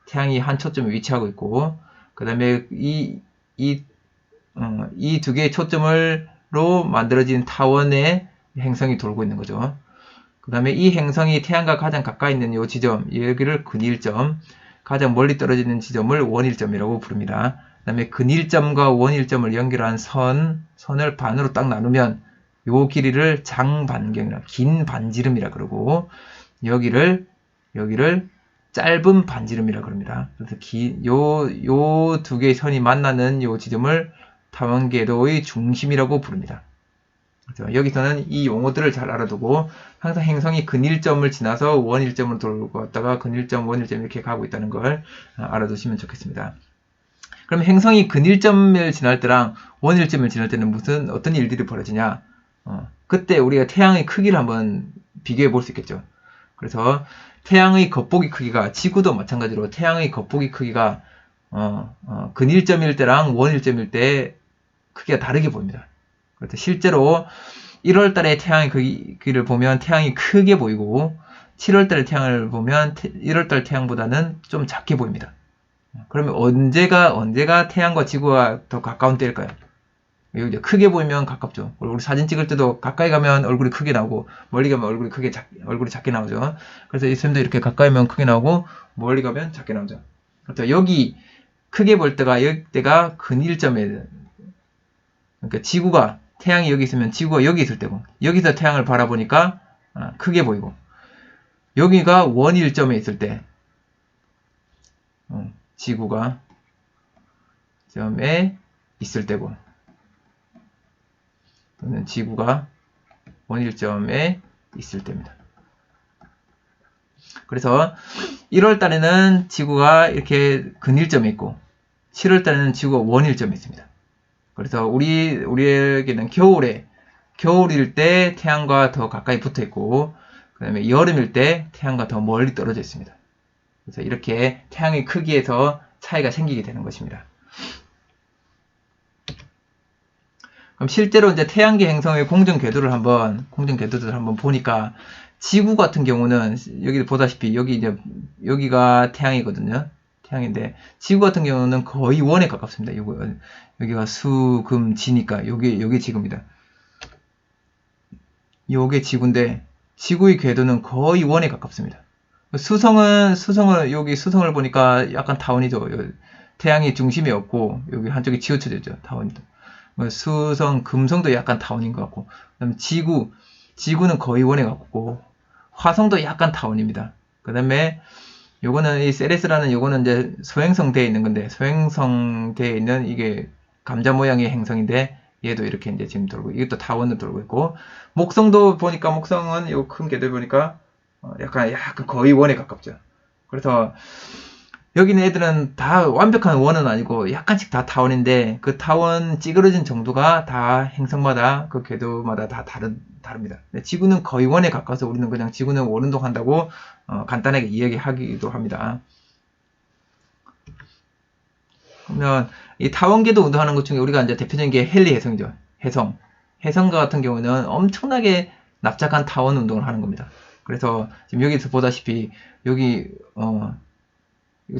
태양이 한 초점에 위치하고 있고, 그 다음에 이 두 개의 초점으로 만들어진 타원에 행성이 돌고 있는 거죠. 그 다음에 이 행성이 태양과 가장 가까이 있는 이 지점, 여기를 근일점, 가장 멀리 떨어지는 지점을 원일점이라고 부릅니다. 그 다음에 근일점과 원일점을 연결한 선을 반으로 딱 나누면 요 길이를 장반경이라, 긴 반지름이라 그러고, 여기를 짧은 반지름이라 그럽니다. 그래서 요 두 개의 선이 만나는 요 지점을 타원궤도의 중심이라고 부릅니다. 그렇죠? 여기서는 이 용어들을 잘 알아두고, 항상 행성이 근일점을 지나서 원일점으로 돌고 왔다가 근일점, 원일점 이렇게 가고 있다는 걸 알아두시면 좋겠습니다. 그럼 행성이 근일점을 지날 때랑 원일점을 지날 때는 어떤 일들이 벌어지냐? 그때 우리가 태양의 크기를 한번 비교해 볼 수 있겠죠. 그래서 태양의 겉보기 크기가, 지구도 마찬가지로 태양의 겉보기 크기가 근일점일 때랑 원일점일 때 크기가 다르게 보입니다. 그래서 실제로 1월달에 태양의 크기를 보면 태양이 크게 보이고, 7월달에 태양을 보면 1월달 태양보다는 좀 작게 보입니다. 그러면 언제가 태양과 지구가 더 가까운 때일까요? 이제 크게 보이면 가깝죠. 우리 사진 찍을 때도 가까이 가면 얼굴이 크게 나오고, 멀리 가면 얼굴이 작게 나오죠. 그래서 이 쌤도 이렇게 가까이 가면 크게 나오고, 멀리 가면 작게 나오죠. 그렇죠. 여기 크게 볼 때가, 여기가 근일점에, 그러니까 태양이 여기 있으면 지구가 여기 있을 때고, 여기서 태양을 바라보니까 크게 보이고, 여기가 원일점에 있을 때, 지구가 점에 있을 때고, 또는 지구가 원일점에 있을 때입니다. 그래서 1월 달에는 지구가 이렇게 근일점에 있고, 7월 달에는 지구가 원일점에 있습니다. 그래서 우리에게는 겨울일 때 태양과 더 가까이 붙어 있고, 그 다음에 여름일 때 태양과 더 멀리 떨어져 있습니다. 그래서 이렇게 태양의 크기에서 차이가 생기게 되는 것입니다. 그럼 실제로 이제 태양계 행성의 공전 궤도를 한번 보니까 지구 같은 경우는 여기 보다시피 여기 이제 여기가 태양이거든요. 태양인데 지구 같은 경우는 거의 원에 가깝습니다. 여기가 수, 금, 지니까 요게 지구입니다. 요게 지구인데 지구의 궤도는 거의 원에 가깝습니다. 수성을 보니까 약간 타원이죠. 태양이 중심이 없고 여기 한쪽이 치우쳐져 있죠. 타원이도. 수성, 금성도 약간 타원인 것 같고, 그다음 지구는 거의 원에 가깝고, 화성도 약간 타원입니다. 그 다음에 요거는 이 세레스라는 요거는 이제 소행성 되어 있는 건데, 소행성 되어 있는 이게 감자 모양의 행성인데, 얘도 이렇게 이제 지금 돌고, 이것도 타원으로 돌고 있고, 목성도 보니까, 목성은 요 큰 궤도 보니까 약간 거의 원에 가깝죠. 그래서 여기 있는 애들은 다 완벽한 원은 아니고 약간씩 다 타원인데 그 타원 찌그러진 정도가 다 행성마다 그 궤도마다 다 다릅니다. 지구는 거의 원에 가까워서 우리는 그냥 지구는 원운동 한다고 간단하게 이야기하기도 합니다. 그러면 이 타원 궤도 운동하는 것 중에 우리가 이제 대표적인 게 헨리 해성이죠. 해성과 같은 경우는 엄청나게 납작한 타원 운동을 하는 겁니다. 그래서 지금 여기서 보다시피 여기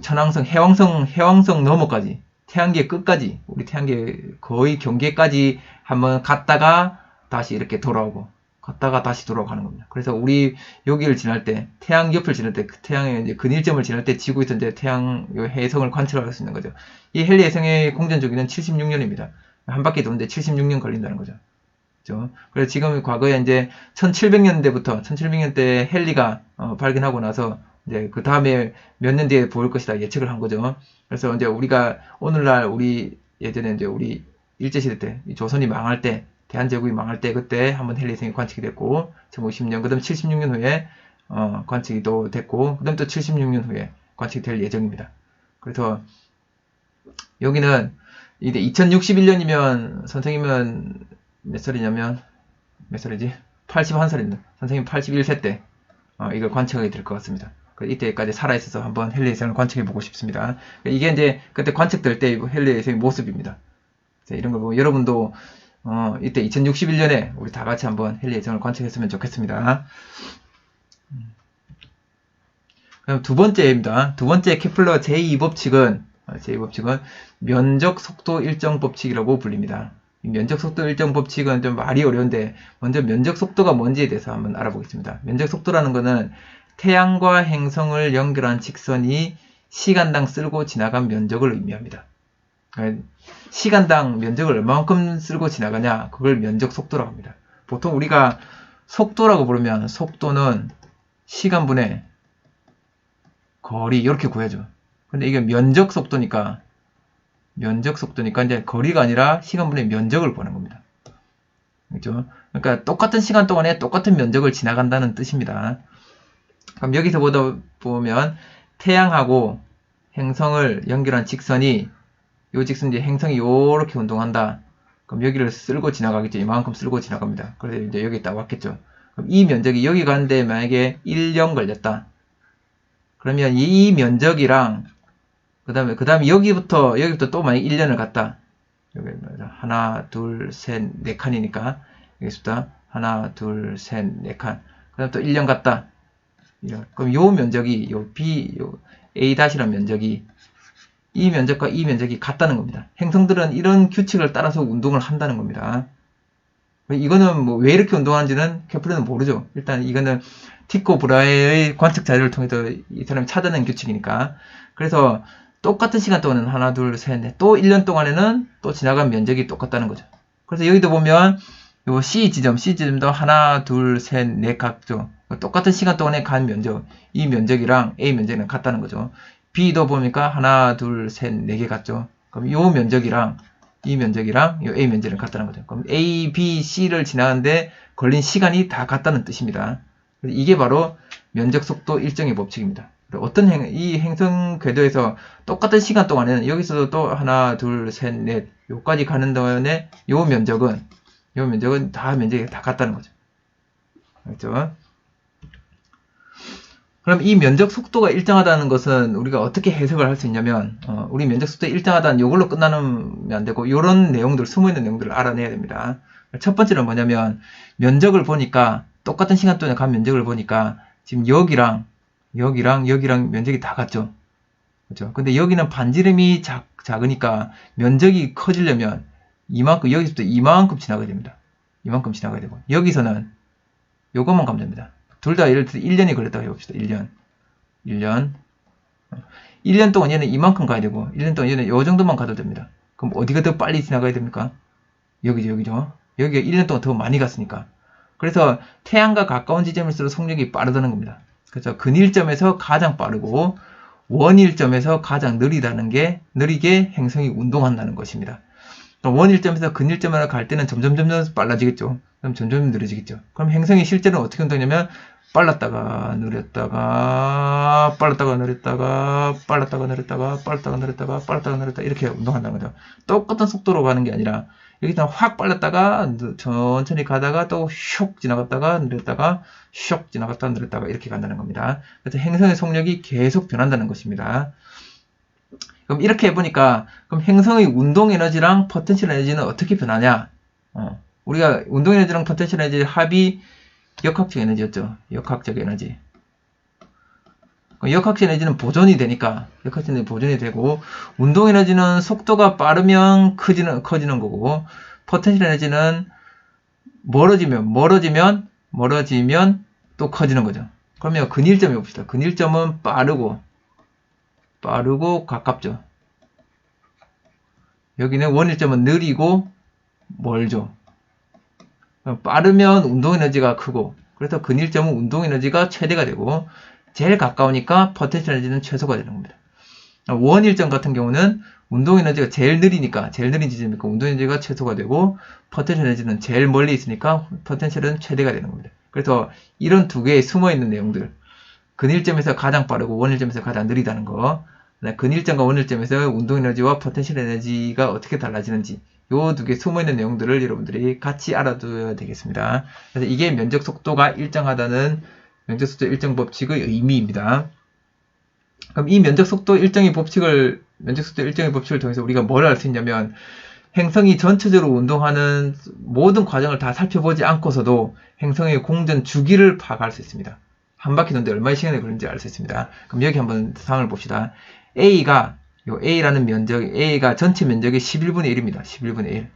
천왕성, 해왕성 너머까지, 태양계 끝까지, 우리 태양계 거의 경계까지 한번 갔다가 다시 이렇게 돌아오고, 갔다가 다시 돌아오고 하는 겁니다. 그래서 우리 여기를 지날 때, 태양 옆을 지날 때, 그 태양의 이제 근일점을 지날 때 지구에서 이제 해성을 관찰할 수 있는 거죠. 이 헨리 해성의 공전 주기는 76년입니다. 한 바퀴 도는데 76년 걸린다는 거죠. 그렇죠? 그래서 지금 과거에 이제 1700년대 헨리가 발견하고 나서 이제 그 다음에 몇 년 뒤에 보일 것이다 예측을 한 거죠. 그래서 이제 우리가 오늘날 우리 예전에 이제 우리 일제시대 때 조선이 망할 때 대한제국이 망할 때 그때 한번 헨리 해성이 관측이 됐고 1950년 그다음 76년 후에 관측이 또 됐고 그다음 또 76년 후에 관측이 될 예정입니다. 그래서 여기는 이제 2061년이면 선생님은 몇 살이냐면 몇 살이지? 81살입니다. 선생님 81세 때 이걸 관측하게 될 것 같습니다. 이때까지 살아있어서 한번 헨리 해성을 관측해보고 싶습니다. 이게 이제 그때 관측될 때 헨리 해성의 모습입니다. 이런 거 보면 여러분도 이때 2061년에 우리 다 같이 한번 헨리 해성을 관측했으면 좋겠습니다. 그럼 두 번째입니다. 두 번째 케플러 제2법칙은 면적 속도 일정 법칙이라고 불립니다. 면적 속도 일정 법칙은 좀 말이 어려운데 먼저 면적 속도가 뭔지에 대해서 한번 알아보겠습니다. 면적 속도라는 것은 태양과 행성을 연결한 직선이 시간당 쓸고 지나간 면적을 의미합니다. 시간당 면적을 얼마만큼 쓸고 지나가냐 그걸 면적 속도라고 합니다. 보통 우리가 속도라고 부르면 속도는 시간분의 거리 이렇게 구해줘. 근데 이게 면적 속도니까 이제 거리가 아니라 시간분의 면적을 구하는 겁니다. 그렇죠? 그러니까 똑같은 시간 동안에 똑같은 면적을 지나간다는 뜻입니다. 그럼 여기서 보면 태양하고 행성을 연결한 직선이 이 직선이 이제 행성이 이렇게 운동한다. 그럼 여기를 쓸고 지나가겠죠. 이만큼 쓸고 지나갑니다. 그래서 이제 여기 딱 왔겠죠. 그럼 이 면적이 여기 가는데 만약에 1년 걸렸다. 그러면 이 면적이랑 그 다음에 여기부터 또 만약 1년을 갔다. 여기 하나, 둘, 셋, 네 칸이니까 여기서부터 하나, 둘, 셋, 네 칸. 그 다음 또 1년 갔다. 그럼 요 면적이 요 A-라는 면적이 이 면적과 이 면적이 같다는 겁니다. 행성들은 이런 규칙을 따라서 운동을 한다는 겁니다. 이거는 뭐 왜 이렇게 운동하는지는 케플러는 모르죠. 일단 이거는 티코 브라헤의 관측 자료를 통해서 이 사람이 찾아낸 규칙이니까. 그래서 똑같은 시간 동안은 하나, 둘, 셋, 넷, 또 1년 동안에는 또 지나간 면적이 똑같다는 거죠. 그래서 여기도 보면 요 C지점도 하나, 둘, 셋, 넷 각죠. 똑같은 시간 동안에 간 면적, 이 면적이랑 A 면적이랑 같다는 거죠. B도 보니까 하나, 둘, 셋, 네 개 같죠. 그럼 요 면적이랑 이 면적이랑 요 A 면적이랑 같다는 거죠. 그럼 A, B, C를 지나가는데 걸린 시간이 다 같다는 뜻입니다. 이게 바로 면적 속도 일정의 법칙입니다. 이 행성 궤도에서 똑같은 시간 동안에는 여기서도 또 하나, 둘, 셋, 넷 요까지 가는 동안에 요 면적은 다 면적이 다 같다는 거죠. 그렇죠? 그럼 이 면적 속도가 일정하다는 것은 우리가 어떻게 해석을 할 수 있냐면, 우리 면적 속도가 일정하다는 이걸로 끝나면 안 되고, 이런 내용들, 숨어있는 내용들을 알아내야 됩니다. 첫 번째는 뭐냐면, 면적을 보니까, 똑같은 시간 동안에 간 면적을 보니까, 지금 여기랑 면적이 다 같죠. 그죠? 근데 여기는 반지름이 작으니까, 면적이 커지려면, 이만큼, 여기서부터 이만큼 지나가야 됩니다. 이만큼 지나가야 되고, 여기서는 요것만 가면 됩니다. 둘 다 예를 들어 1년이 걸렸다고 해봅시다. 1년. 1년 동안 얘는 이만큼 가야 되고, 1년 동안 얘는 요 정도만 가도 됩니다. 그럼 어디가 더 빨리 지나가야 됩니까? 여기죠. 여기가 1년 동안 더 많이 갔으니까. 그래서 태양과 가까운 지점일수록 속력이 빠르다는 겁니다. 그래서 근일점에서 가장 빠르고, 원일점에서 가장 느리게 행성이 운동한다는 것입니다. 원일점에서 근일점으로 갈 때는 점점 빨라지겠죠. 그럼 점점 느려지겠죠. 그럼 행성이 실제로는 어떻게 운동하냐면 빨랐다가 느렸다가 이렇게 운동한다는 거죠. 똑같은 속도로 가는 게 아니라 여기서 확 빨랐다가 천천히 가다가 또 슉 지나갔다가 느렸다가 슉 지나갔다가 느렸다가 이렇게 간다는 겁니다. 그래서 행성의 속력이 계속 변한다는 것입니다. 그럼 이렇게 해보니까 그럼 행성의 운동 에너지랑 포텐셜 에너지는 어떻게 변하냐? 우리가 운동 에너지랑 포텐셜 에너지 합이 역학적 에너지였죠. 역학적 에너지. 역학적 에너지는 보존이 되니까 역학적 에너지 보존이 되고, 운동 에너지는 속도가 빠르면 커지는 거고, 포텐셜 에너지는 멀어지면 또 커지는 거죠. 그러면 근일점이 봅시다. 근일점은 빠르고 가깝죠. 여기는 원일점은 느리고 멀죠. 빠르면 운동에너지가 크고, 그래서 근일점은 운동에너지가 최대가 되고, 제일 가까우니까 포텐셜 에너지는 최소가 되는 겁니다. 원일점 같은 경우는 운동에너지가 제일 느린 지점이니까 운동에너지가 최소가 되고, 포텐셜 에너지는 제일 멀리 있으니까 포텐셜은 최대가 되는 겁니다. 그래서 이런 두 개의 숨어있는 내용들, 근일점에서 가장 빠르고 원일점에서 가장 느리다는 거, 근일점과 원일점에서 운동에너지와 포텐셜 에너지가 어떻게 달라지는지, 요 두 개 숨어있는 내용들을 여러분들이 같이 알아둬야 되겠습니다. 그래서 이게 면적 속도가 일정하다는 면적 속도 일정 법칙의 의미입니다. 그럼 이 면적 속도 일정의 법칙을 통해서 우리가 뭘 알 수 있냐면, 행성이 전체적으로 운동하는 모든 과정을 다 살펴보지 않고서도 행성의 공전 주기를 파악할 수 있습니다. 한 바퀴 도는데 얼마의 시간이 걸리는지 알 수 있습니다. 그럼 여기 한번 상을 봅시다. A라는 A가 전체 면적의 11분의 1입니다. 11분의 1.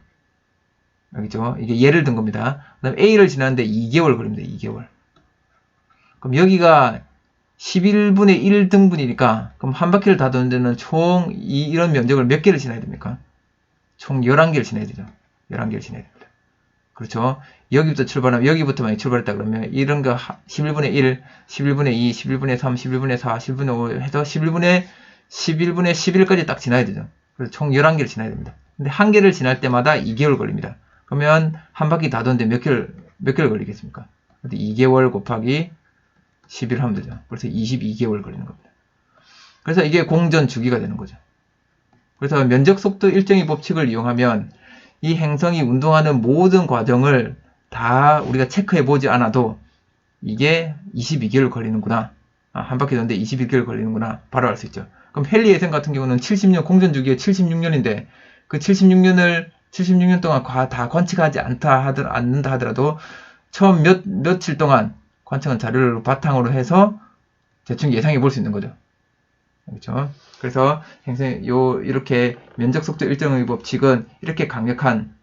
여기죠. 이게 예를 든 겁니다. 그 다음 A를 지나는데 2개월 걸립니다. 2개월. 그럼 여기가 11분의 1등분이니까, 그럼 한 바퀴를 다 도는 데는 총 이런 면적을 몇 개를 지나야 됩니까? 총 11개를 지나야 되죠. 11개를 지나야 됩니다. 그렇죠. 여기부터 만약 출발했다 그러면 이런 거 11분의 1, 11분의 2, 11분의 3, 11분의 4, 11분의 5 해서 11분의 11까지 딱 지나야 되죠. 그래서 총 11개를 지나야 됩니다. 근데 한 개를 지날 때마다 2개월 걸립니다. 그러면 한 바퀴 다 도는데 몇 개월 걸리겠습니까? 2개월 곱하기 11 하면 되죠. 그래서 22개월 걸리는 겁니다. 그래서 이게 공전 주기가 되는 거죠. 그래서 면적 속도 일정의 법칙을 이용하면 이 행성이 운동하는 모든 과정을 다 우리가 체크해 보지 않아도 이게 22개월 걸리는구나. 한 바퀴 도는데 22개월 걸리는구나. 바로 알 수 있죠. 그럼 헨리 예생 같은 경우는 70년, 공전 주기가 76년인데 그 76년 동안 다 관측하지 않는다 하더라도 처음 며칠 동안 관측한 자료를 바탕으로 해서 대충 예상해 볼 수 있는 거죠. 그렇죠? 그래서 이렇게 면적 속도 일정의 법칙은 이렇게 강력한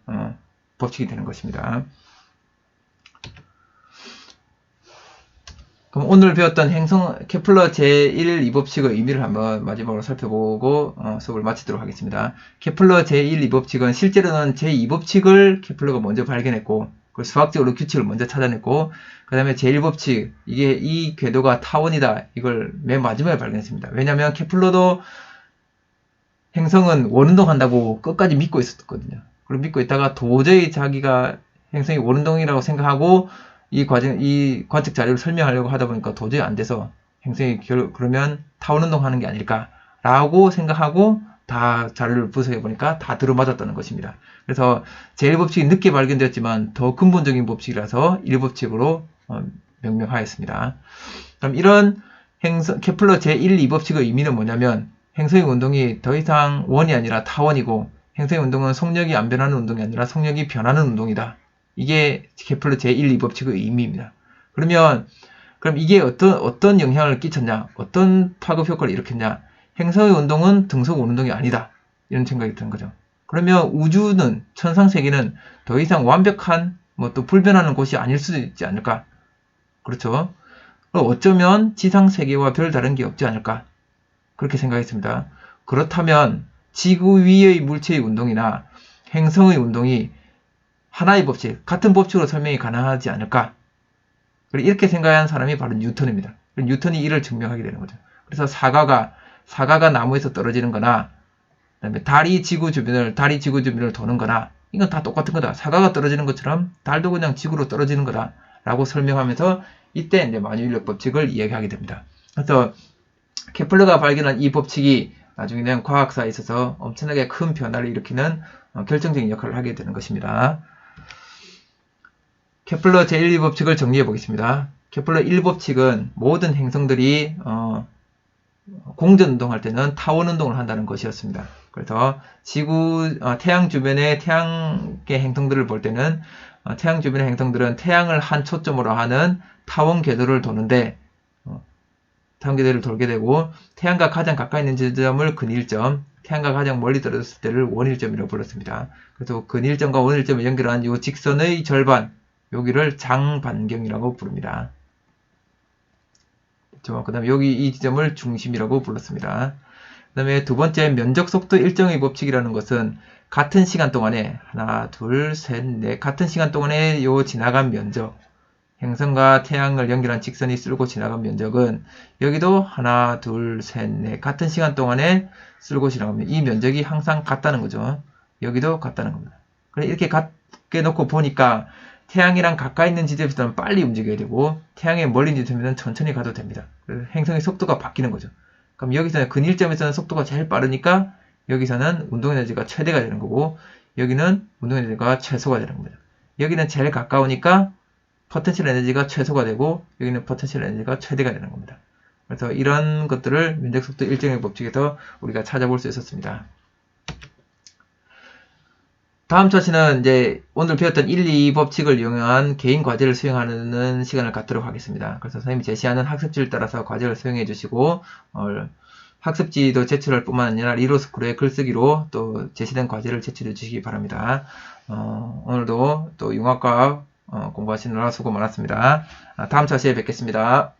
법칙이 되는 것입니다. 그럼 오늘 배웠던 케플러 제1 2법칙의 의미를 한번 마지막으로 살펴보고 수업을 마치도록 하겠습니다. 케플러 제1 2법칙은 실제로는 제2법칙을 케플러가 먼저 발견했고, 그 수학적으로 규칙을 먼저 찾아냈고, 그 다음에 제1법칙, 이 궤도가 타원이다, 이걸 맨 마지막에 발견했습니다. 왜냐하면 케플러도 행성은 원운동한다고 끝까지 믿고 있었거든요. 그리고 믿고 있다가 도저히 자기가 행성이 원운동이라고 생각하고 이 관측 자료를 설명하려고 하다 보니까 도저히 안 돼서 행성이 그러면 타원운동 하는 게 아닐까라고 생각하고 다 자료를 분석해 보니까 다 들어맞았다는 것입니다. 그래서 제1법칙이 늦게 발견되었지만 더 근본적인 법칙이라서 1법칙으로 명명하였습니다. 그럼 이런 케플러 제1, 2법칙의 의미는 뭐냐면 행성의 운동이 더 이상 원이 아니라 타원이고 행성의 운동은 속력이 안 변하는 운동이 아니라 속력이 변하는 운동이다. 이게 케플러 제1, 2법칙의 의미입니다. 그럼 이게 어떤 영향을 끼쳤냐? 어떤 파급 효과를 일으켰냐? 행성의 운동은 등속 운동이 아니다. 이런 생각이 드는 거죠. 그러면 우주는, 천상세계는 더 이상 완벽한, 또 불변하는 곳이 아닐 수도 있지 않을까? 그렇죠? 어쩌면 지상세계와 별 다른 게 없지 않을까? 그렇게 생각했습니다. 그렇다면 지구 위의 물체의 운동이나 행성의 운동이 하나의 법칙, 같은 법칙으로 설명이 가능하지 않을까? 이렇게 생각한 사람이 바로 뉴턴입니다. 뉴턴이 이를 증명하게 되는 거죠. 그래서 사과가 나무에서 떨어지는 거나, 그다음에 달이 지구 주변을 도는 거나, 이건 다 똑같은 거다. 사과가 떨어지는 것처럼 달도 그냥 지구로 떨어지는 거다. 라고 설명하면서 이때 이제 만유인력 법칙을 이야기하게 됩니다. 그래서 케플러가 발견한 이 법칙이 나중에는 과학사에 있어서 엄청나게 큰 변화를 일으키는 결정적인 역할을 하게 되는 것입니다. 케플러 제1, 2법칙을 정리해 보겠습니다. 케플러 1법칙은 모든 행성들이 공전운동할 때는 타원운동을 한다는 것이었습니다. 그래서 태양 주변의 태양계 행성들을 볼 때는 태양 주변의 행성들은 태양을 한 초점으로 하는 타원 궤도를 도는데 타원 궤도를 돌게 되고 태양과 가장 가까이 있는 지점을 근일점, 태양과 가장 멀리 떨어졌을 때를 원일점이라고 불렀습니다. 그래서 근일점과 원일점을 연결한 이 직선의 절반, 여기를 장반경이라고 부릅니다. 그 다음에 여기 이 지점을 중심이라고 불렀습니다. 그 다음에 두 번째, 면적속도 일정의 법칙이라는 것은 같은 시간 동안에 하나, 둘, 셋, 넷 같은 시간 동안에 요 지나간 면적, 행성과 태양을 연결한 직선이 쓸고 지나간 면적은 여기도 하나, 둘, 셋, 넷 같은 시간 동안에 쓸고 지나가면 이 면적이 항상 같다는 거죠. 여기도 같다는 겁니다. 그래 이렇게 같게 놓고 보니까 태양이랑 가까이 있는 지점에서는 빨리 움직여야 되고 태양에 멀리 있는 지점에서는 천천히 가도 됩니다. 그래서 행성의 속도가 바뀌는 거죠. 그럼 여기서는 근일점에서는 속도가 제일 빠르니까 여기서는 운동에너지가 최대가 되는 거고 여기는 운동에너지가 최소가 되는 겁니다. 여기는 제일 가까우니까 포텐셜 에너지가 최소가 되고 여기는 포텐셜 에너지가 최대가 되는 겁니다. 그래서 이런 것들을 면적속도 일정의 법칙에서 우리가 찾아볼 수 있었습니다. 다음 차시는 이제 오늘 배웠던 1, 2 법칙을 이용한 개인 과제를 수행하는 시간을 갖도록 하겠습니다. 그래서 선생님이 제시하는 학습지를 따라서 과제를 수행해 주시고 학습지도 제출할 뿐만 아니라 리로스쿨의 글쓰기로 또 제시된 과제를 제출해 주시기 바랍니다. 오늘도 또 융합과학 공부하시느라 수고 많았습니다. 다음 차시에 뵙겠습니다.